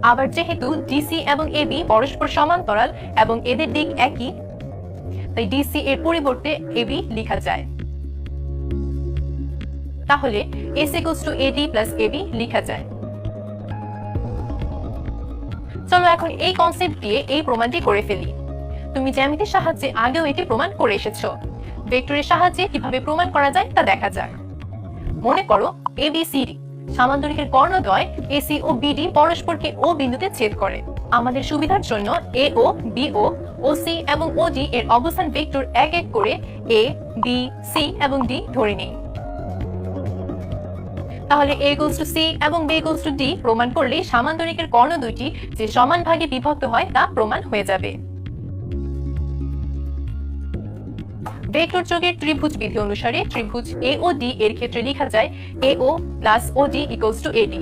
[SPEAKER 3] আবার যেহেতু ডিসি এবং এবি পরস্পর সমান্তরাল এবং এদের দিক একই, তাই ডিসি এর পরিবর্তে এবি লেখা যায়। তাহলে AC equals to AD plus AB লেখা যায়। চলো এখন এই কনসেপ্ট দিয়ে এই প্রমাণটি করে ফেলি। তুমি জ্যামিতির সাহায্যে আগেও এটি প্রমাণ করে এসেছো। ভেক্টরের সাহায্যে কিভাবে প্রমাণ করা যায় তা দেখা যাক। মনে করো এবিসিডি সামান্তরিকের কর্ণদ্বয় এসি ও বিডি পরস্পরকে ও বিন্দুতে ছেদ করে। আমাদের সুবিধার জন্য এও বিও ওসি এবং ওডি এর অবস্থান ভেক্টর এক এক করে এ বি সি এবং ডি ধরে নেই। তাহলে a equals to c এবং b equals to d প্রমাণ করলে সামান্তরিকের কর্ণ দুইটি যে সমান ভাগে বিভক্ত হয় তা প্রমাণ হয়ে যাবে। ভেক্টর যোগের ত্রিভুজ বিধি অনুসারে ত্রিভুজ AOD এর ক্ষেত্রে লেখা যায় AO plus OD equals to AD।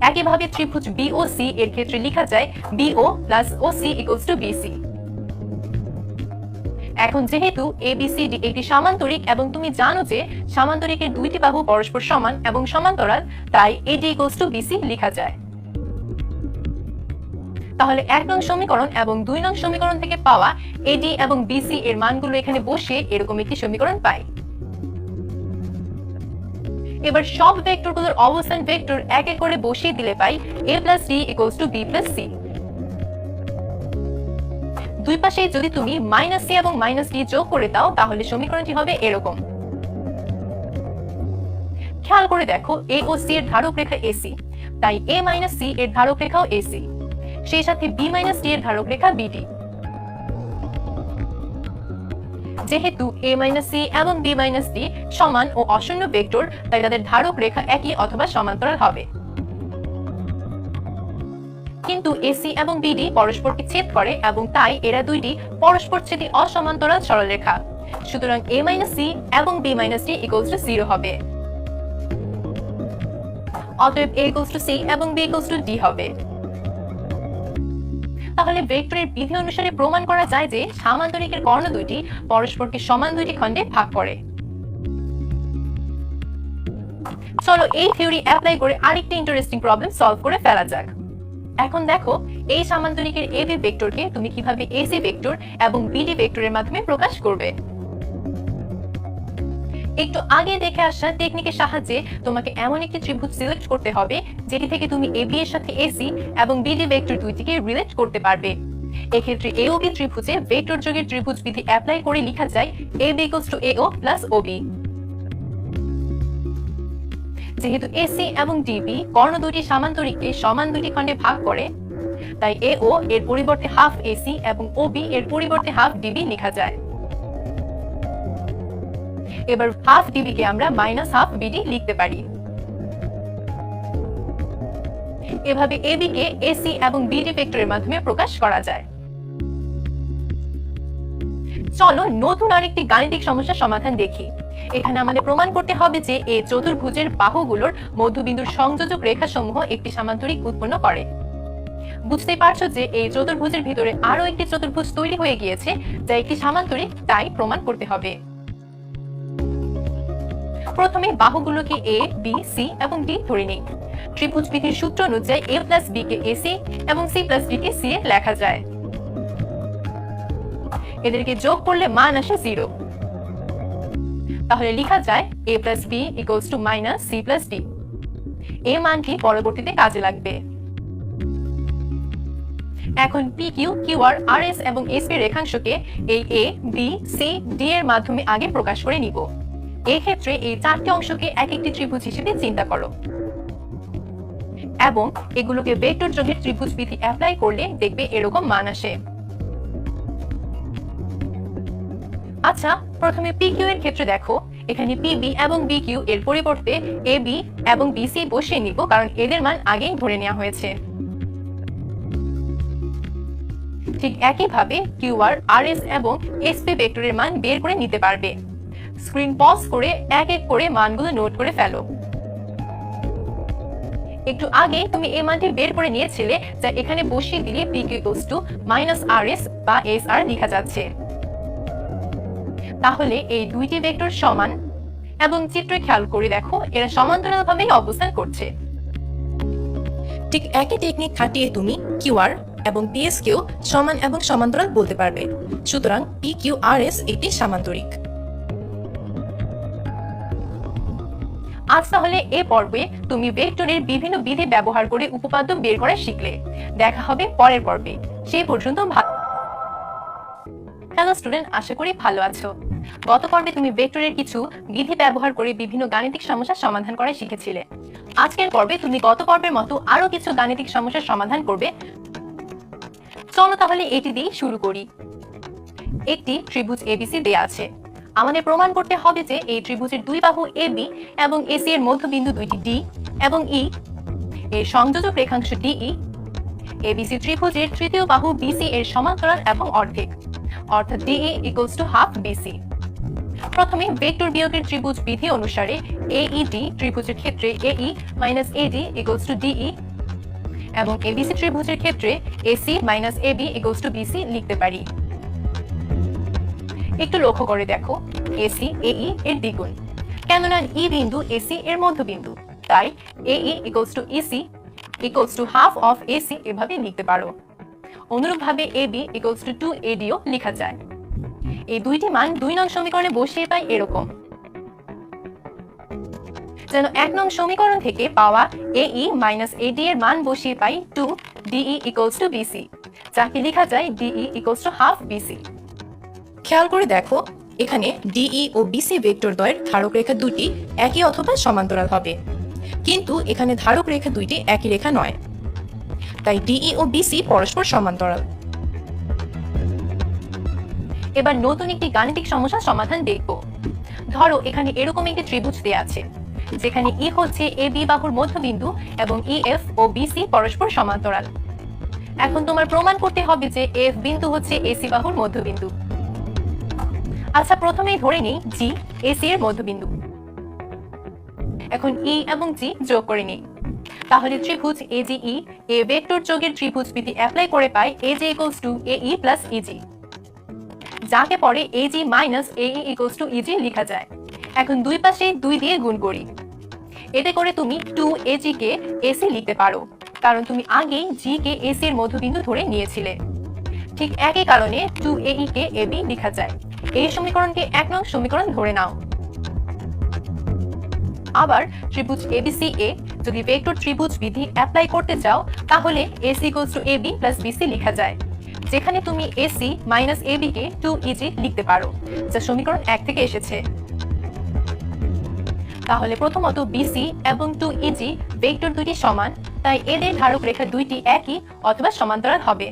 [SPEAKER 3] একইভাবে ত্রিভুজ BOC এর ক্ষেত্রে লেখা যায় BO plus OC equals to BC। এখন যেহেতু ABCD একটি সামান্তরিক এবং তুমি জানো যে সামান্তরিকের দুইটি বাহু পরস্পর সমান এবং সমান্তরাল, তাই AD equals to BC লেখা যায়। তাহলে 1 নং সমীকরণ এবং 2 নং সমীকরণ থেকে পাওয়া AD এবং BC এর মানগুলো এখানে বসিয়ে এরকম একটি সমীকরণ পাই। এবার সব ভেক্টরগুলোর অবস্থান ভেক্টর এক এক করে বসিয়ে দিলে পাই A plus D equals to B plus C। দুই পাশে যদি তুমি -c এবং -d যোগ করে দাও তাহলে সমীকরণটি হবে এরকম। খেয়াল করে দেখো A ও C এর ধারক রেখা AC, তাই A - C এর ধারক রেখাও AC। সেই সাথে B - D এর ধারক রেখা BD। যেহেতু A - C এবং B - D সমান ও অশূন্য ভেক্টর, তাই তাদের ধারক রেখা একই অথবা সমান্তরাল হবে। কিন্তু AC এবং BD পরস্পরকে ছেদ করে এবং তাই এরা দুইটি পরস্পরছেদী অসমান্তরাল সরলরেখা। সুতরাং A - C এবং B - D equals to 0 হবে। অতএব A equals to C এবং B equals to D হবে। তাহলে ভেক্টরের বিধি অনুসারে প্রমাণ করা যায় যে সামান্তরিকের কর্ণ দুইটি পরস্পরকে সমান দুইটি খণ্ডে ভাগ করে। চলো এই থিওরি অ্যাপ্লাই করে আরেকটি ইন্টারেস্টিং প্রবলেম সলভ করে ফেলা যাক। এখন দেখো এই সামান্তরিকের AB ভেক্টরকে তুমি কিভাবে AC ভেক্টর এবং BD ভেক্টরের মাধ্যমে প্রকাশ করবে। একটু আগে দেখে আসা টেকনিকের সাহায্যে তোমাকে এমন একটি ত্রিভুজ সিলেক্ট করতে হবে যেটি থেকে তুমি AB এর সাথে AC এবং BD ভেক্টর দুইটিকে রিলেট করতে পারবে। এক্ষেত্রে AOB ত্রিভুজে ভেক্টর যোগের ত্রিভুজ বিধি অ্যাপ্লাই করে লেখা যায় AB equals to AO plus OB। যেহেতু AC এবং DB কর্ণ দুটি সামান্তরিককে সমান দুটি খণ্ডে ভাগ করে, তাই AO এর পরিবর্তে হাফ AC এবং OB এর পরিবর্তে হাফ DB লেখা যায়। এবার হাফ DB কে আমরা মাইনাস হাফ BD লিখতে পারি। এভাবে AB কে AC এবং BD ভেক্টরের মাধ্যমে প্রকাশ করা যায়। চলো নতুন আরেকটি গাণিতিক সমস্যার সমাধান দেখি। এখানে আমাদের প্রমাণ করতে হবে যে এই চতুর্ভুজের বাহুগুলোর মধ্যবিন্দুর সংযোজক রেখাসমূহ একটি সামান্তরিক উৎপন্ন করে। বুঝতেই পারছো যে এই চতুর্ভুজের ভিতরে আরো একটি চতুর্ভুজ তৈরি হয়ে গিয়েছে যা একটি সামান্তরিক, তাই প্রমাণ করতে হবে। প্রথমে বাহুগুলোকে A, B, C এবং D ধরে নিই। ত্রিভুজ বিধির সূত্র অনুযায়ী A plus B K AC এবং C plus D কে C এ লেখা যায়। এদেরকে যোগ করলে মান আসে 0। তাহলে লেখা যায় A plus B equals to minus C plus D। এই মানটি পরবর্তীতে কাজে লাগবে। এখন PQ, QR, RS এবং SP রেখাংশকে এই A, B, C, D এর মাধ্যমে আগে প্রকাশ করে নিব। এক্ষেত্রে এই চারটি অংশকে এক একটি ত্রিভুজ হিসেবে চিন্তা করো এবং এগুলোকে ভেক্টর যোগের ত্রিভুজ বিধি অ্যাপ্লাই করলে দেখবে এরকম মান আসে। আচ্ছা, প্রথমে PQ এর ক্ষেত্রে দেখো, এখানে PB এবং BQ এর পরিবর্তে AB এবং BC বসিয়ে নিব, কারণ এদের মান আগেই ধরে নেওয়া হয়েছে। ঠিক একইভাবে QR, RS এবং SP ভেক্টরের মান বের করে নিতে পারবে। স্ক্রিন পজ করে এক এক করে মানগুলো নোট করে ফেলো। একটু আগে তুমি এই মানটি বের করে নিয়েছিলে, যা এখানে বসিয়ে দিলে PQ -RS বা SR লেখা যাচ্ছে। তাহলে এই দুইটি ভেক্টর সমান এবং চিত্রে খেয়াল করে দেখো এরা সমান্তরালভাবেই অবস্থান করছে।
[SPEAKER 4] ঠিক একই টেকনিক খাটিয়ে তুমি QR এবং PS কেও সমান এবং সমান্তরাল বলতে পারবে। সুতরাং PQRS একটি সামান্তরিক।
[SPEAKER 3] আজ তাহলে এ পর্বে তুমি ভেক্টরের বিভিন্ন বিধি ব্যবহার করে উপপাদ্য বের করা শিখলে। দেখা হবে পরের পর্বে। সেই পর্যন্ত হ্যালো স্টুডেন্ট, আশা করি ভালো আছো। গত পর্বে তুমি ভেক্টরের কিছু বিধি ব্যবহার করে বিভিন্ন গাণিতিক সমস্যার সমাধান করা শিখেছিলে। আজকের পর্বে তুমি গত পর্বের মতো আরো কিছু গাণিতিক সমস্যার সমাধান করবে। চলো তাহলে এটি দিয়ে শুরু করি। একটি ত্রিভুজ ABC দেয়া আছে। আমাদের প্রমাণ করতে হবে যে এই ত্রিভুজের দুই বাহু AB এবং AC এর মধ্যবিন্দু দুইটি D এবং E এর সংযোজক রেখাংশ DE ABC ত্রিভুজের তৃতীয় বাহু BC এর সমান্তরাল এবং অর্ধেক, অর্থাৎ DE = half BC। প্রথমে ভেক্টর বিয়োগের ত্রিভুজ বিধি অনুসারে AED ত্রিভুজের ক্ষেত্রে AE - AD = DE এবং ABC ত্রিভুজের ক্ষেত্রে AC - AB = BC লিখতে পারি। একটু লক্ষ্য করে দেখো, AC AE এর দ্বিগুণ, কেননা E বিন্দু AC এর মধ্যবিন্দু, তাই AE = EC = half of AC এভাবে লিখতে পারো। অনুরূপভাবে AB = 2AD ও লেখা যায়। এই দুইটি মান 2 নং সমীকরণে বসিয়ে পাই এরকম, যেন 1 নং সমীকরণ থেকে পাওয়া AE - AD এর মান বসিয়ে পাই 2 DE = BC, যাকে লেখা যায় DE = half BC।
[SPEAKER 4] খেয়াল করে দেখো, এখানে DE ও BC ভেক্টর দ্বয়ের ধারক রেখা দুটি একই অথবা সমান্তরাল হবে, কিন্তু এখানে ধারক রেখা দুইটি একই রেখা নয়, তাই DE ও BC পরস্পর সমান্তরাল।
[SPEAKER 3] এবার নতুন একটি গাণিতিক সমস্যার সমাধান দেখব। ধরো এখানে এরকম একটি ত্রিভুজ দেয়া আছে, যেখানে E হচ্ছে AB বাহুর মধ্যবিন্দু এবং EF ও BC পরস্পর সমান্তরাল। এখন তোমার প্রমাণ করতে হবে যে F বিন্দু হচ্ছে AC বাহুর মধ্যবিন্দু। আচ্ছা, প্রথমেই ধরে নিই G AC এর মধ্যবিন্দু। এখন E এবং G যোগ করে নিই। তাহলে ত্রিভুজ AGE এ ভেক্টর যোগের ত্রিভুজ বিধি অ্যাপ্লাই করে পাই AJ = AE + EG, যাকে পরে AG - AE = EG লেখা যায়। এখন দুই পাশে 2 দিয়ে গুণ করি। এতে করে তুমি 2AG কে AC লিখতে পারো, কারণ তুমি আগেই G কে AC এর মধ্যবিন্দু ধরে নিয়েছিলে। ঠিক একই কারণে 2AE কে AB লেখা যায়। এই সমীকরণকে 1 নং সমীকরণ ধরে নাও। আবার ত্রিভুজ ABCA যদি ভেক্টর ত্রিভুজ বিধি অ্যাপ্লাই করতে চাও, তাহলে AC = AB + BC লেখা যায়, যেখানে তুমি AC - AB কে 2EG লিখতে পারো, যা সমীকরণ 1 থেকে এসেছে। তাহলে প্রথমত BC এবং 2EG ভেক্টর দুটি সমান, তাই এদের ধারক রেখা দুইটি একই অথবা সমান্তরাল হবে।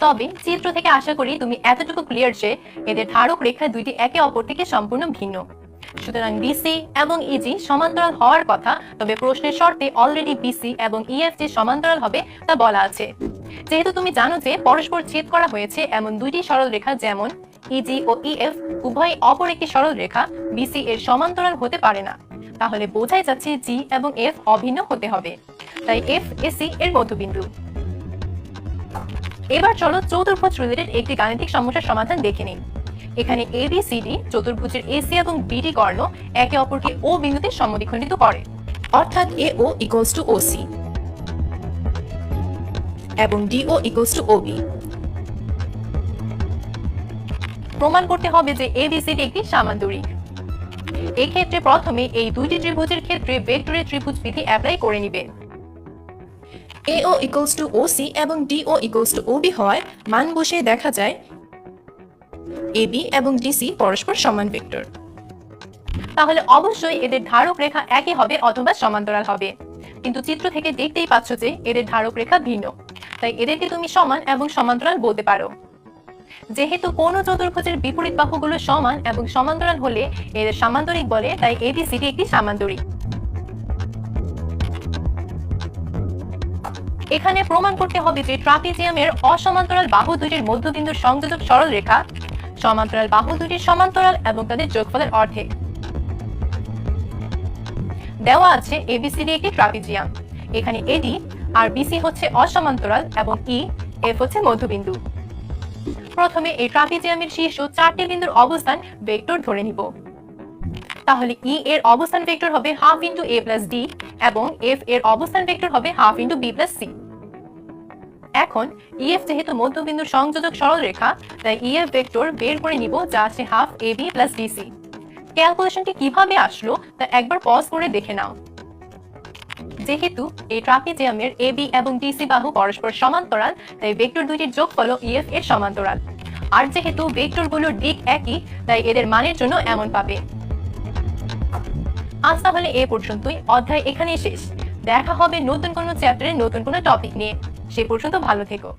[SPEAKER 3] তবে চিত্র থেকে আশা করি তুমি এতটুকু ক্লিয়ার যে এদের ধারক রেখা দুইটি একে অপর থেকে সম্পূর্ণ ভিন্ন। সুতরাং BC এবং EG সমান্তরাল হওয়ার কথা, তবে প্রশ্নের শর্তে অলরেডি BC এবং EF যে সমান্তরাল হবে তা বলা আছে। যেহেতু তুমি জানো যে পরস্পর ছেদ করা হয়েছে এমন দুইটি সরল রেখা, যেমন EG ও EF উভয় অপর একটি সরল রেখা BC এর সমান্তরাল হতে পারে না, তাহলে বোঝাই যাচ্ছে G এবং F অভিন্ন হতে হবে, তাই F AC এর মধ্যবিন্দু। এবার চলো চতুর্ভুজ রিলেটেড একটি গাণিতিক সমস্যার সমাধান দেখে নিই। এখানে ABCD চতুর্ভুজের AC এবং BD কর্ণ একে অপরকে O বিন্দুতে সমদ্বিখণ্ডিত করে,
[SPEAKER 4] অর্থাৎ AO = OC এবং DO = OB।
[SPEAKER 3] প্রমাণ করতে হবে যে ABCD একটি সামান্তরিক। এই ক্ষেত্রে প্রথমে এই দুইটি ত্রিভুজের ক্ষেত্রে ভেক্টরের ত্রিভুজ বিধি অ্যাপ্লাই করে নিবে।
[SPEAKER 4] AO = OC এবং DO = OB হওয়ায় মান বসিয়ে দেখা যায় AB এবং DC পরস্পর সমান ভেক্টর।
[SPEAKER 3] তাহলে অবশ্যই এদের ধারক রেখা একই হবে অথবা সমান্তরাল হবে। কিন্তু চিত্র থেকে দেখতেই পাচ্ছ যে এদের ধারক রেখা ভিন্ন, তাই এদেরকে তুমি সমান এবং সমান্তরাল বলতে পারো। যেহেতু কোন চতুর্ভুজের বিপরীত বাহুগুলো সমান এবং সমান্তরাল হলে এদের সামান্তরিক বলে, তাই এবিসিডি একটি সামান্তরিক। এখানে প্রমাণ করতে হবে যে ট্রাপিজিয়ামের অসমান্তরাল বাহু দুটির মধ্যবিন্দুর সংযোজক সরল রেখা সমান্তরাল বাহু দুটির সমান্তরাল এবং তাদের যোগফলের অর্ধেক। দেওয়া আছে এবিসিডি একটি ট্রাপিজিয়াম। এখানে এডি আর বিসি হচ্ছে অসমান্তরাল এবং ই এফ হচ্ছে মধ্যবিন্দু। প্রথমে এই ট্রাপিজিয়ামের শীর্ষ 4টি বিন্দুর অবস্থান ভেক্টর ধরে নিব। তাহলে ই এর অবস্থান ভেক্টর হবে half into A plus D এবং এফ এর অবস্থান ভেক্টর হবে half into B plus C. এখন ইএফ যেহেতু মধ্যবিন্দুর সংযোজক সরল রেখা, তাই ইএফ ভেক্টর বের করে নিব, যা আছে half A B plus BC. ক্যালকুলেশনটি কিভাবে আসলো তা একবার পজ করে দেখে নাও। যেহেতু এই ট্রাপিজিয়ামের এ বি এবং ডিসি বাহু পরস্পর সমান্তরাল, তাই ভেক্টর দুইটির যোগফল ইএফ এর সমান্তরাল। আর যেহেতু ভেক্টরগুলোর দিক একই, তাই এদের মানের জন্য এমন পাবে। আজ তাহলে এ পর্যন্তই, অধ্যায় এখানেই শেষ। দেখা হবে নতুন কোনো চ্যাপ্টারে নতুন কোনো টপিক নিয়ে। সে পর্যন্ত ভালো থেকো।